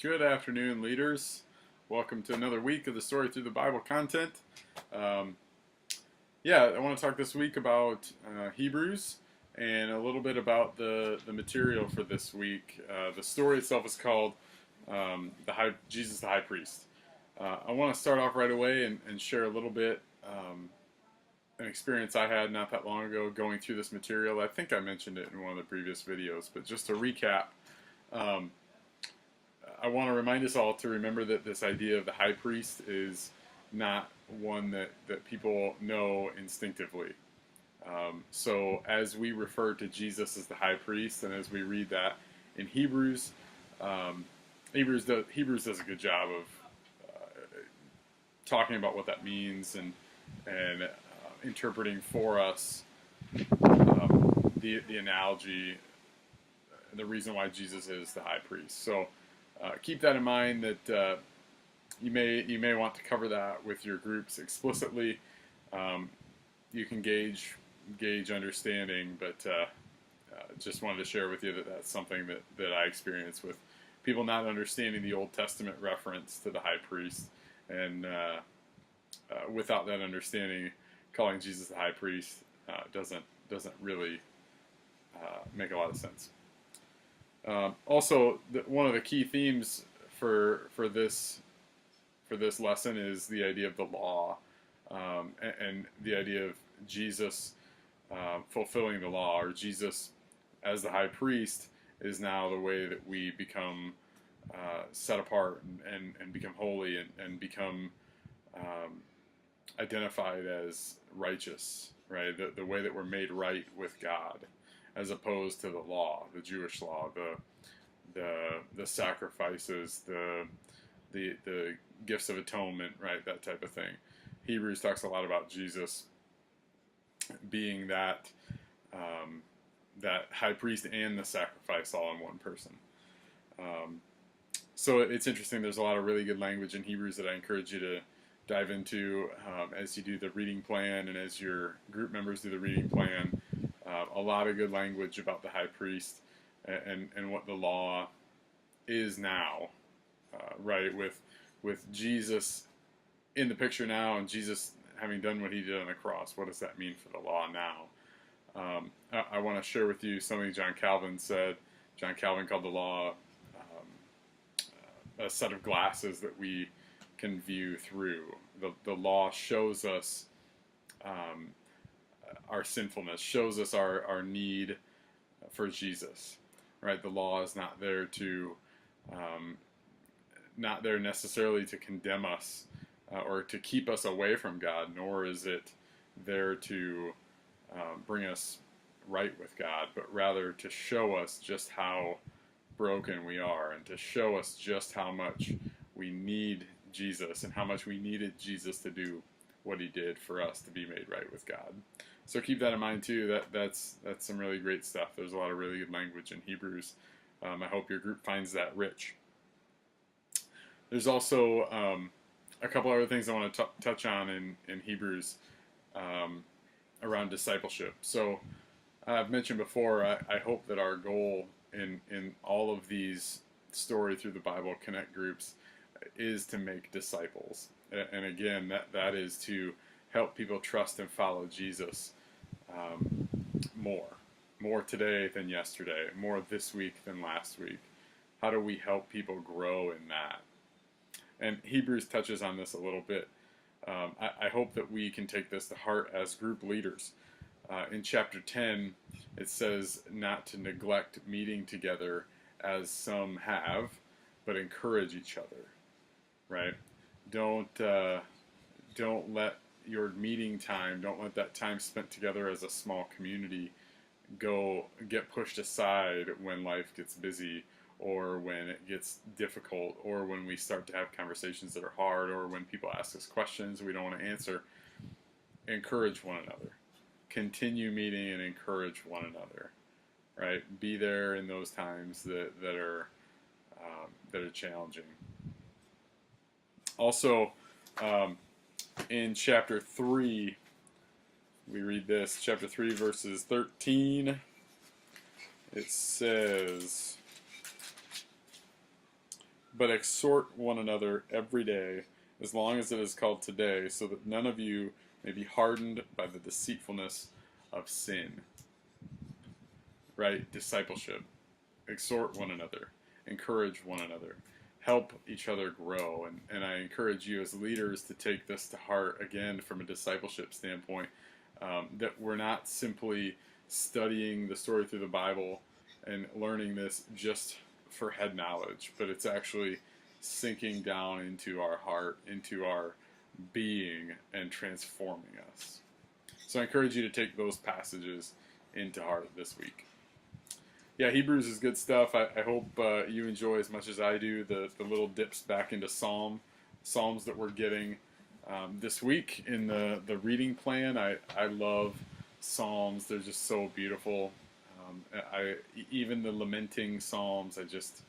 Good afternoon, leaders. Welcome to another week of the Story Through the Bible content. Um, I want to talk this week about Hebrews and a little bit about the material for this week. The story itself is called Jesus the High Priest. I want to start off right away and share a little bit an experience I had not that long ago going through this material. I think I mentioned it in one of the previous videos, but just to recap, I want to remind us all to remember that this idea of the high priest is not one that people know instinctively. So as we refer to Jesus as the high priest, and as we read that in Hebrews, Hebrews does a good job of talking about what that means and interpreting for us the analogy, the reason why Jesus is the high priest. So keep that in mind that you may want to cover that with your groups explicitly. You can gauge understanding, but just wanted to share with you that that's something that I experienced with people not understanding the Old Testament reference to the high priest, and without that understanding, calling Jesus the high priest doesn't really make a lot of sense. Also, one of the key themes for this lesson is the idea of the law, and the idea of Jesus fulfilling the law, or Jesus as the high priest is now the way that we become set apart and become holy and become identified as righteous, right? The way that we're made right with God, as opposed to the law, the Jewish law, the sacrifices, the gifts of atonement, right? That type of thing. Hebrews talks a lot about Jesus being that high priest and the sacrifice all in one person. So it's interesting. There's a lot of really good language in Hebrews that I encourage you to dive into as you do the reading plan, and as your group members do the reading plan. A lot of good language about the high priest and what the law is now, right? With Jesus in the picture now, and Jesus having done what he did on the cross. What does that mean for the law now? I want to share with you something John Calvin said. John Calvin called the law a set of glasses that we can view through. The law shows us our sinfulness, shows us our need for Jesus, right? The law is not there not there necessarily to condemn us or to keep us away from God, nor is it there to bring us right with God, but rather to show us just how broken we are, and to show us just how much we need Jesus, and how much we needed Jesus to do what he did for us to be made right with God. So keep that in mind too. That's some really great stuff. There's a lot of really good language in Hebrews. I hope your group finds that rich. There's also a couple other things I want to touch on in Hebrews around discipleship. So I've mentioned before, I hope that our goal in all of these Story Through the Bible Connect groups is to make disciples. And again, that is to help people trust and follow Jesus more today than yesterday, more this week than last week. How do we help people grow in that? And Hebrews touches on this a little bit. I hope that we can take this to heart as group leaders. In chapter 10, it says not to neglect meeting together as some have, but encourage each other, right? Don't let your meeting time, don't let that time spent together as a small community get pushed aside when life gets busy, or when it gets difficult, or when we start to have conversations that are hard, or when people ask us questions we don't want to answer. Encourage one another. Continue meeting and encourage one another, right? Be there in those times that are challenging. Also, in chapter 3, we read this, chapter 3, verses 13. It says, but exhort one another every day, as long as it is called today, so that none of you may be hardened by the deceitfulness of sin. Right? Discipleship. Exhort one another, encourage one another, help each other grow. And I encourage you as leaders to take this to heart again from a discipleship standpoint, that we're not simply studying the story through the Bible and learning this just for head knowledge, but it's actually sinking down into our heart, into our being, and transforming us. So I encourage you to take those passages into heart this week. Yeah, Hebrews is good stuff. I hope you enjoy as much as I do the little dips back into Psalms that we're getting this week in the reading plan. I love Psalms. They're just so beautiful. Even the lamenting Psalms, I just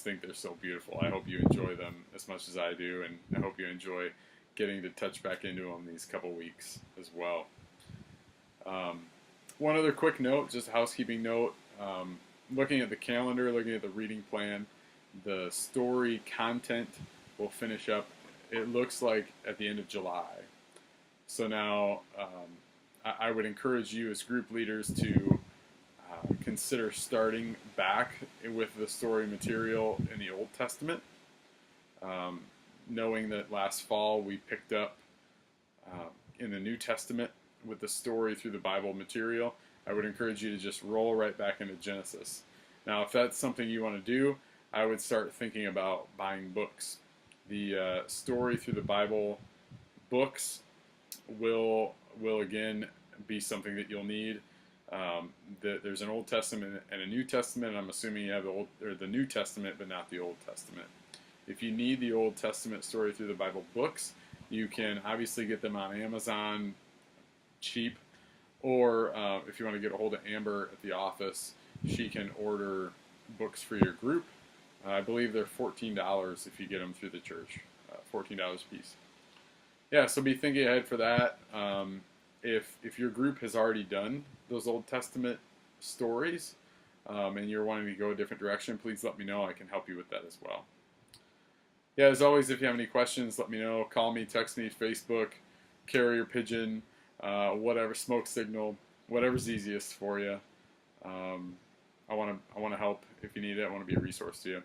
think they're so beautiful. I hope you enjoy them as much as I do, and I hope you enjoy getting to touch back into them these couple weeks as well. One other quick note, just a housekeeping note. Looking at the calendar, looking at the reading plan, the story content will finish up, it looks like, at the end of July. So now I would encourage you as group leaders to consider starting back with the story material in the Old Testament, knowing that last fall we picked up in the New Testament with the story through the Bible material. I would encourage you to just roll right back into Genesis. Now, if that's something you want to do, I would start thinking about buying books. The story through the Bible books will again be something that you'll need. There's an Old Testament and a New Testament. I'm assuming you have the New Testament, but not the Old Testament. If you need the Old Testament story through the Bible books, you can obviously get them on Amazon cheap, or if you want to get a hold of Amber at the office, she can order books for your group. I believe they're $14 if you get them through the church, $14 a piece. Yeah, so be thinking ahead for that. If your group has already done those Old Testament stories and you're wanting to go a different direction, please let me know. I can help you with that as well. Yeah, as always, if you have any questions, let me know. Call me, text me, Facebook, carrier pigeon, whatever, smoke signal, whatever's easiest for you. I want to help if you need it. I want to be a resource to you.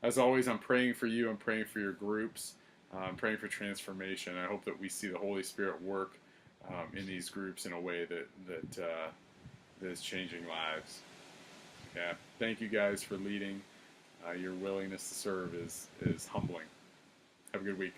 As always, I'm praying for you. I'm praying for your groups. I'm praying for transformation. I hope that we see the Holy Spirit work in these groups in a way that is changing lives. Yeah. Thank you guys for leading. Your willingness to serve is humbling. Have a good week.